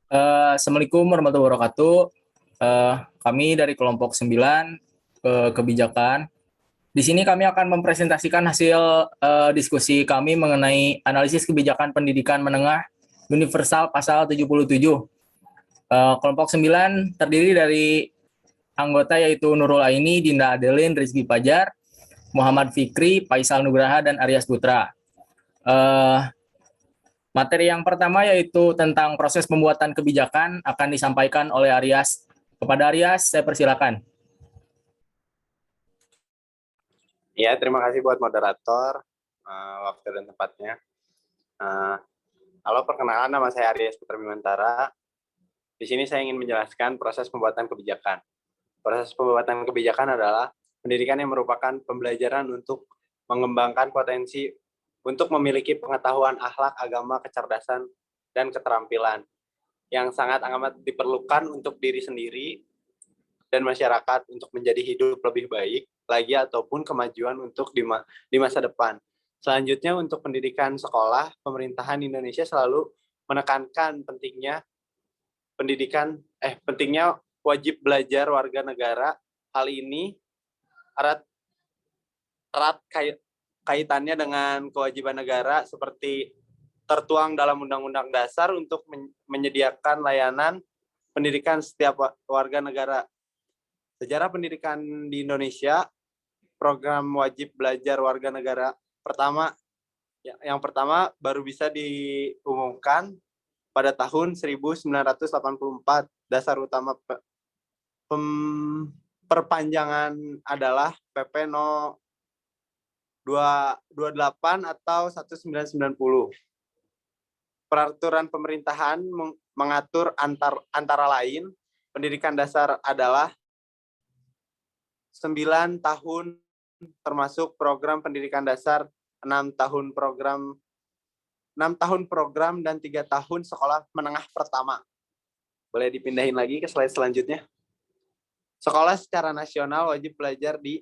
Assalamualaikum warahmatullahi wabarakatuh. Kami dari kelompok 9 kebijakan. Di sini kami akan mempresentasikan hasil diskusi kami mengenai analisis kebijakan pendidikan menengah universal pasal 77. Kelompok 9 terdiri dari anggota yaitu Nurul Aini, Dinda Adelin, Rizky Pajar, Muhammad Fikri, Faisal Nugraha, dan Aryas Putra. Materi yang pertama yaitu tentang proses pembuatan kebijakan akan disampaikan oleh Aryas. Kepada Aryas, saya persilakan. Ya, terima kasih buat moderator, waktu dan tempatnya. Halo, perkenalkan, nama saya Aryas Putra Bimantara. Di sini saya ingin menjelaskan proses pembuatan kebijakan. Proses pembuatan kebijakan adalah pendidikan yang merupakan pembelajaran untuk mengembangkan potensi untuk memiliki pengetahuan akhlak, agama, kecerdasan, dan keterampilan yang sangat amat diperlukan untuk diri sendiri dan masyarakat untuk menjadi hidup lebih baik lagi ataupun kemajuan untuk di masa depan. Selanjutnya untuk pendidikan sekolah, pemerintahan Indonesia selalu menekankan pentingnya pentingnya wajib belajar warga negara. Hal ini erat kaitannya dengan kewajiban negara seperti tertuang dalam Undang-Undang Dasar untuk menyediakan layanan pendidikan setiap warga negara. Sejarah pendidikan di Indonesia, program wajib belajar warga negara yang pertama baru bisa diumumkan pada tahun 1984. Dasar utama perpanjangan adalah PP No 228 atau 1990. Peraturan pemerintahan mengatur antara lain pendidikan dasar adalah 9 tahun termasuk program pendidikan dasar, 6 tahun program dan 3 tahun sekolah menengah pertama. Boleh dipindahin lagi ke slide selanjutnya. Sekolah secara nasional wajib belajar di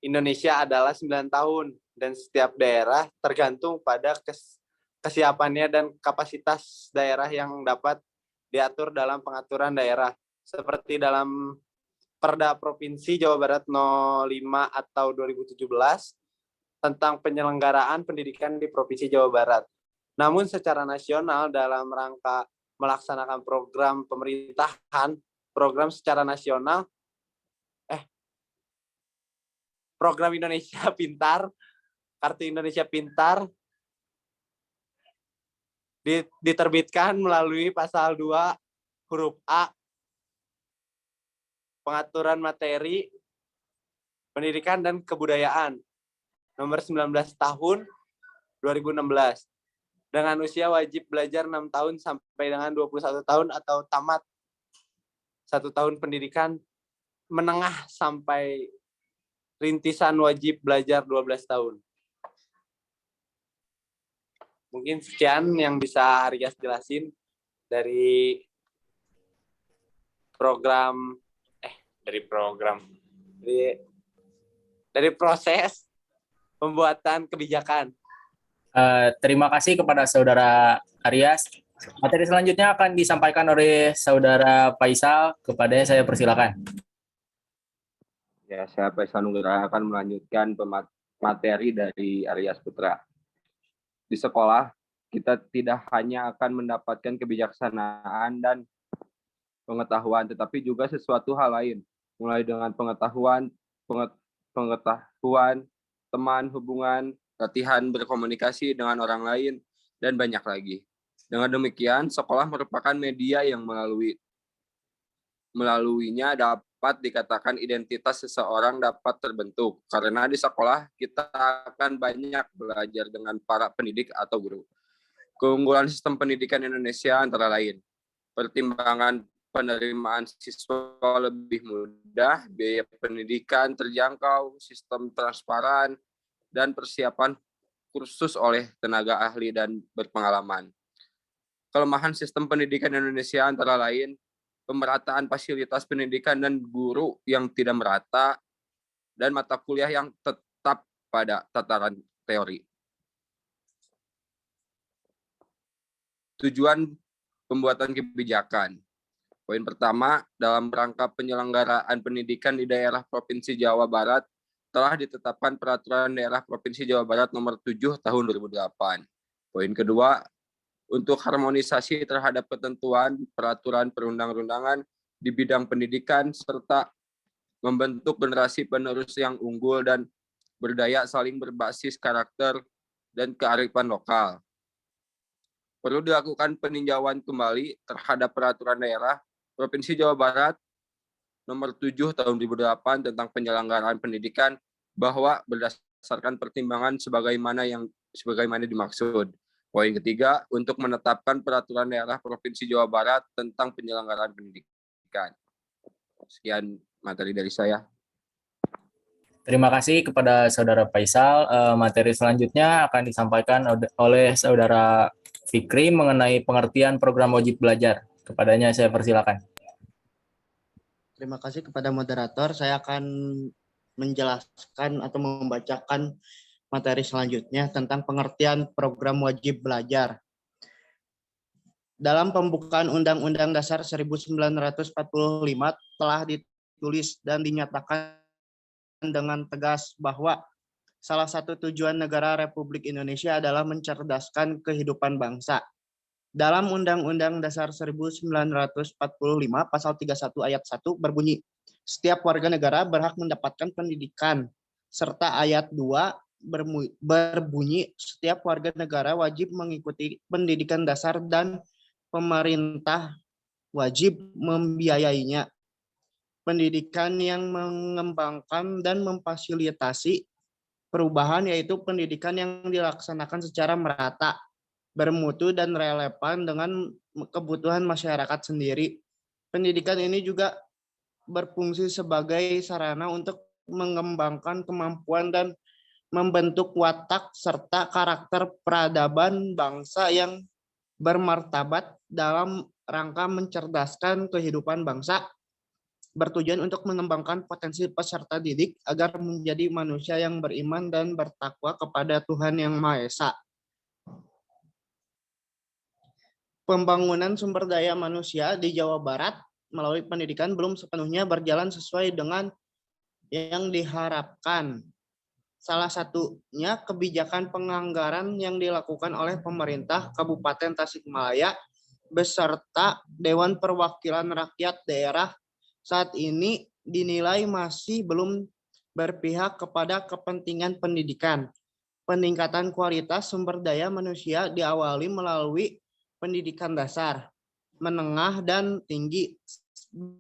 Indonesia adalah 9 tahun dan setiap daerah tergantung pada kesiapannya dan kapasitas daerah yang dapat diatur dalam pengaturan daerah. Seperti dalam Perda Provinsi Jawa Barat No. 5 atau 2017 tentang penyelenggaraan pendidikan di Provinsi Jawa Barat. Namun secara nasional dalam rangka melaksanakan program pemerintahan, program secara nasional, program Indonesia Pintar, Kartu Indonesia Pintar, diterbitkan melalui pasal 2 huruf A pengaturan materi pendidikan dan kebudayaan nomor 19 tahun 2016 dengan usia wajib belajar 6 tahun sampai dengan 21 tahun atau tamat 1 tahun pendidikan menengah sampai rintisan wajib belajar 12 tahun. Mungkin sekian yang bisa Aryas jelasin dari proses pembuatan kebijakan. Terima kasih kepada Saudara Aryas. Materi selanjutnya akan disampaikan oleh Saudara Faisal. Kepadanya saya persilakan. Ya, saya Faisal Nugraha akan melanjutkan materi dari Aryas Putra. Di sekolah, kita tidak hanya akan mendapatkan kebijaksanaan dan pengetahuan, tetapi juga sesuatu hal lain, mulai dengan pengetahuan, teman, hubungan, latihan berkomunikasi dengan orang lain, dan banyak lagi. Dengan demikian, sekolah merupakan media yang melaluinya dapat dikatakan identitas seseorang dapat terbentuk. Karena di sekolah kita akan banyak belajar dengan para pendidik atau guru. Keunggulan sistem pendidikan Indonesia antara lain, pertimbangan penerimaan siswa lebih mudah, biaya pendidikan terjangkau, sistem transparan, dan persiapan kursus oleh tenaga ahli dan berpengalaman. Kelemahan sistem pendidikan Indonesia antara lain, pemerataan fasilitas pendidikan dan guru yang tidak merata, dan mata kuliah yang tetap pada tataran teori. Tujuan pembuatan kebijakan. Poin pertama, dalam rangka penyelenggaraan pendidikan di daerah Provinsi Jawa Barat, telah ditetapkan Peraturan Daerah Provinsi Jawa Barat Nomor 7 Tahun 2008. Poin kedua, untuk harmonisasi terhadap ketentuan peraturan perundang-undangan di bidang pendidikan, serta membentuk generasi penerus yang unggul dan berdaya saling berbasis karakter dan kearifan lokal. Perlu dilakukan peninjauan kembali terhadap peraturan daerah Provinsi Jawa Barat Nomor 7 Tahun 2008 tentang penyelenggaraan pendidikan bahwa berdasarkan pertimbangan sebagaimana dimaksud. Poin ketiga, untuk menetapkan peraturan daerah Provinsi Jawa Barat tentang penyelenggaraan pendidikan. Sekian materi dari saya. Terima kasih kepada Saudara Faisal. Materi selanjutnya akan disampaikan oleh Saudara Fikri mengenai pengertian program wajib belajar. Kepadanya saya persilakan. Terima kasih kepada moderator. Saya akan menjelaskan atau membacakan materi selanjutnya tentang pengertian program wajib belajar. Dalam pembukaan Undang-Undang Dasar 1945 telah ditulis dan dinyatakan dengan tegas bahwa salah satu tujuan negara Republik Indonesia adalah mencerdaskan kehidupan bangsa. Dalam Undang-Undang Dasar 1945 pasal 31 ayat 1 berbunyi, setiap warga negara berhak mendapatkan pendidikan, serta ayat 2 berbunyi, setiap warga negara wajib mengikuti pendidikan dasar dan pemerintah wajib membiayainya. Pendidikan yang mengembangkan dan memfasilitasi perubahan yaitu pendidikan yang dilaksanakan secara merata, bermutu dan relevan dengan kebutuhan masyarakat sendiri. Pendidikan ini juga berfungsi sebagai sarana untuk mengembangkan kemampuan dan membentuk watak serta karakter peradaban bangsa yang bermartabat dalam rangka mencerdaskan kehidupan bangsa, bertujuan untuk mengembangkan potensi peserta didik agar menjadi manusia yang beriman dan bertakwa kepada Tuhan Yang Maha Esa. Pembangunan sumber daya manusia di Jawa Barat melalui pendidikan belum sepenuhnya berjalan sesuai dengan yang diharapkan. Salah satunya kebijakan penganggaran yang dilakukan oleh pemerintah Kabupaten Tasikmalaya beserta Dewan Perwakilan Rakyat Daerah saat ini dinilai masih belum berpihak kepada kepentingan pendidikan. Peningkatan kualitas sumber daya manusia diawali melalui pendidikan dasar, menengah, dan tinggi.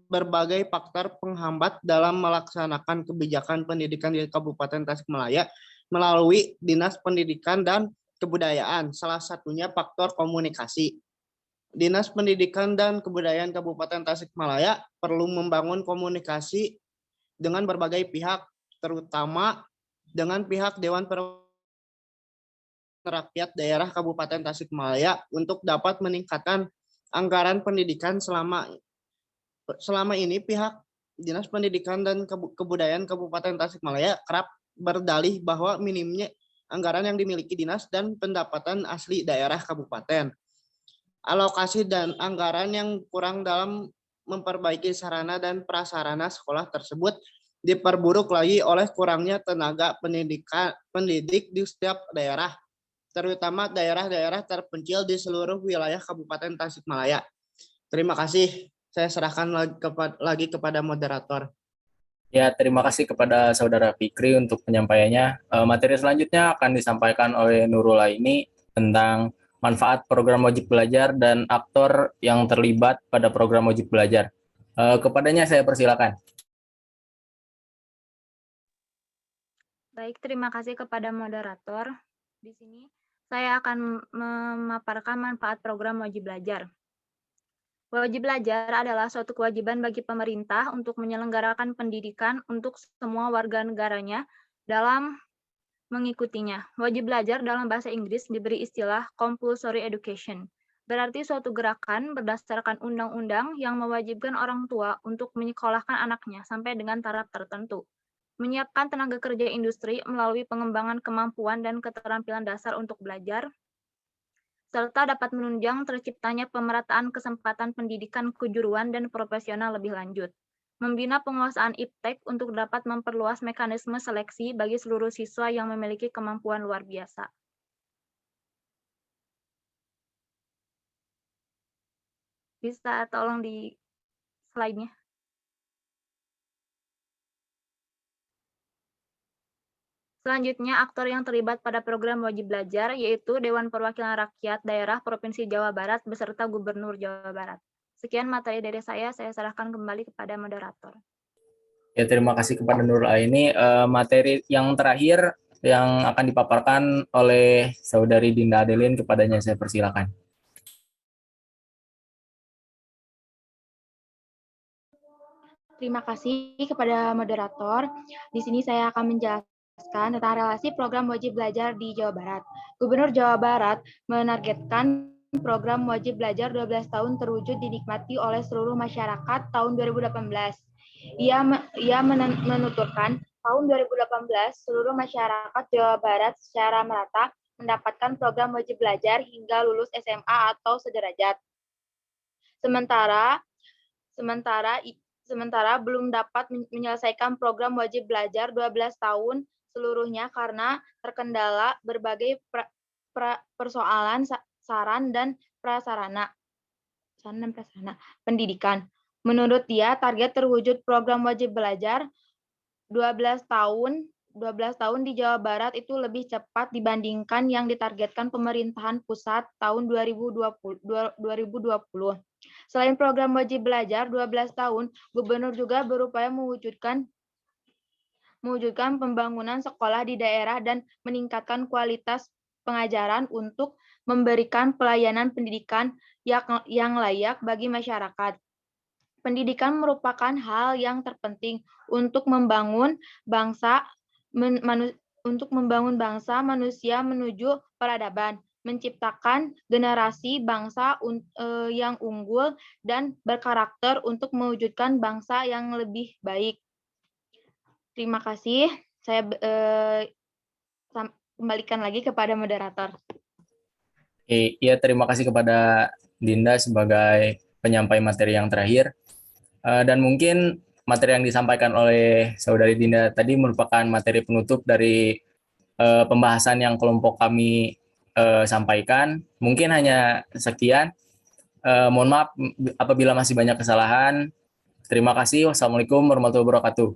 Berbagai faktor penghambat dalam melaksanakan kebijakan pendidikan di Kabupaten Tasikmalaya melalui Dinas Pendidikan dan Kebudayaan. Salah satunya faktor komunikasi. Dinas Pendidikan dan Kebudayaan Kabupaten Tasikmalaya perlu membangun komunikasi dengan berbagai pihak, terutama dengan pihak Dewan Perwakilan Rakyat Daerah Kabupaten Tasikmalaya untuk dapat meningkatkan anggaran pendidikan. Selama ini pihak Dinas Pendidikan dan Kebudayaan Kabupaten Tasikmalaya kerap berdalih bahwa minimnya anggaran yang dimiliki dinas dan pendapatan asli daerah kabupaten. Alokasi dan anggaran yang kurang dalam memperbaiki sarana dan prasarana sekolah tersebut diperburuk lagi oleh kurangnya tenaga pendidik di setiap daerah, terutama daerah-daerah terpencil di seluruh wilayah Kabupaten Tasikmalaya. Terima kasih. Saya serahkan lagi kepada moderator. Ya, terima kasih kepada Saudara Fikri untuk penyampaiannya. Materi selanjutnya akan disampaikan oleh Nurul Aini tentang manfaat program wajib belajar dan aktor yang terlibat pada program wajib belajar. Kepadanya saya persilakan. Baik, terima kasih kepada moderator. Di sini saya akan memaparkan manfaat program wajib belajar. Wajib belajar adalah suatu kewajiban bagi pemerintah untuk menyelenggarakan pendidikan untuk semua warga negaranya dalam mengikutinya. Wajib belajar dalam bahasa Inggris diberi istilah compulsory education. Berarti suatu gerakan berdasarkan undang-undang yang mewajibkan orang tua untuk menyekolahkan anaknya sampai dengan taraf tertentu. Menyiapkan tenaga kerja industri melalui pengembangan kemampuan dan keterampilan dasar untuk belajar, serta dapat menunjang terciptanya pemerataan kesempatan pendidikan kejuruan dan profesional lebih lanjut. Membina penguasaan iptek untuk dapat memperluas mekanisme seleksi bagi seluruh siswa yang memiliki kemampuan luar biasa. Bisa tolong di slide-nya. Selanjutnya, aktor yang terlibat pada program wajib belajar yaitu Dewan Perwakilan Rakyat Daerah Provinsi Jawa Barat beserta Gubernur Jawa Barat. Sekian materi dari saya serahkan kembali kepada moderator. Ya, terima kasih kepada Nurul Aini. Materi yang terakhir yang akan dipaparkan oleh Saudari Dinda Adeline, kepadanya saya persilakan. Terima kasih kepada moderator. Di sini saya akan menjelaskan tentang relasi program wajib belajar di Jawa Barat. Gubernur Jawa Barat menargetkan program wajib belajar 12 tahun terwujud dinikmati oleh seluruh masyarakat tahun 2018. Ia menuturkan tahun 2018 seluruh masyarakat Jawa Barat secara merata mendapatkan program wajib belajar hingga lulus SMA atau sederajat. Sementara belum dapat menyelesaikan program wajib belajar 12 tahun seluruhnya karena terkendala berbagai persoalan saran dan prasarana pendidikan. Menurut dia, target terwujud program wajib belajar 12 tahun di Jawa Barat itu lebih cepat dibandingkan yang ditargetkan pemerintahan pusat tahun 2020. Selain program wajib belajar 12 tahun, Gubernur juga berupaya mewujudkan pembangunan sekolah di daerah dan meningkatkan kualitas pengajaran untuk memberikan pelayanan pendidikan yang layak bagi masyarakat. Pendidikan merupakan hal yang terpenting untuk membangun bangsa manusia menuju peradaban, menciptakan generasi bangsa yang unggul dan berkarakter untuk mewujudkan bangsa yang lebih baik. Terima kasih. Saya kembalikan lagi kepada moderator. Iya, terima kasih kepada Dinda sebagai penyampai materi yang terakhir. Dan mungkin materi yang disampaikan oleh Saudari Dinda tadi merupakan materi penutup dari pembahasan yang kelompok kami sampaikan. Mungkin hanya sekian. Mohon maaf apabila masih banyak kesalahan. Terima kasih. Wassalamualaikum warahmatullahi wabarakatuh.